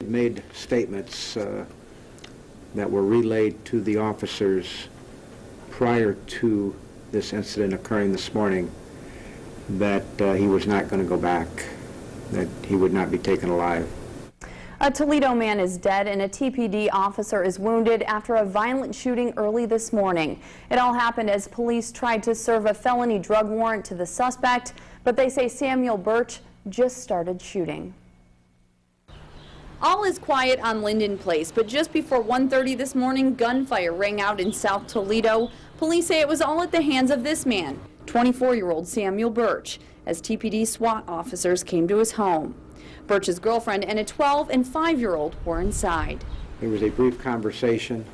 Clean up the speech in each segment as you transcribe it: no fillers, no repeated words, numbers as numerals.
Made statements that were relayed to the officers prior to this incident occurring this morning that he was not going to go back, that he would not be taken alive. A Toledo man is dead and a TPD officer is wounded after a violent shooting early this morning. It all happened as police tried to serve a felony drug warrant to the suspect, but they say Samuel Birch just started shooting. All is quiet on Linden Place, but just before 1:30 this morning, gunfire rang out in South Toledo. Police say it was all at the hands of this man, 24-year-old Samuel Birch, as TPD SWAT officers came to his home. Birch's girlfriend and a 12- and 5-year-old were inside. There was a brief conversation,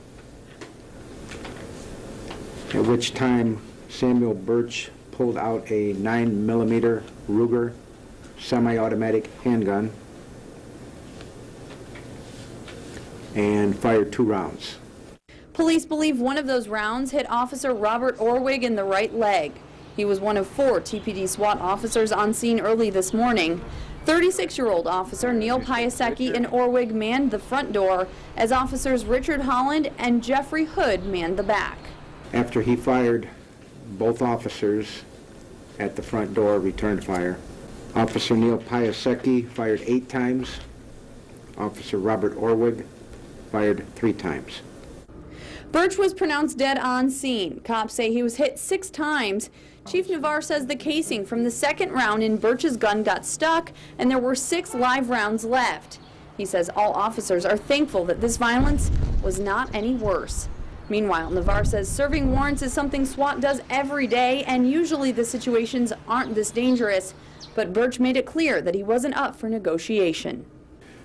at which time Samuel Birch pulled out a 9mm Ruger semi-automatic handgun and fired 2 rounds. Police believe one of those rounds hit Officer Robert Orwig in the right leg. He was one of 4 TPD SWAT officers on scene early this morning. 36-year-old Officer Neil Piasecki and Orwig manned the front door as officers Richard Holland and Jeffrey Hood manned the back. After he fired, both officers at the front door returned fire. Officer Neil Piasecki fired 8 times. Officer Robert Orwig fired 3 times. Birch was pronounced dead on scene. Cops say he was hit 6 times. Chief Navarre says the casing from the 2nd round in Birch's gun got stuck and there were 6 live rounds left. He says all officers are thankful that this violence was not any worse. Meanwhile, Navarre says serving warrants is something SWAT does every day and usually the situations aren't this dangerous, but Birch made it clear that he wasn't up for negotiation.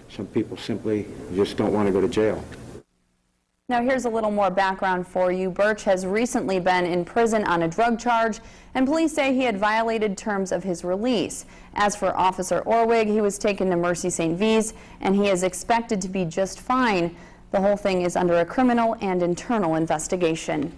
Some people simply just don't want to go to jail. Now here's a little more background for you. Birch has recently been in prison on a drug charge, and police say he had violated terms of his release. As for Officer Orwig, he was taken to Mercy St. V's, and he is expected to be just fine. The whole thing is under a criminal and internal investigation.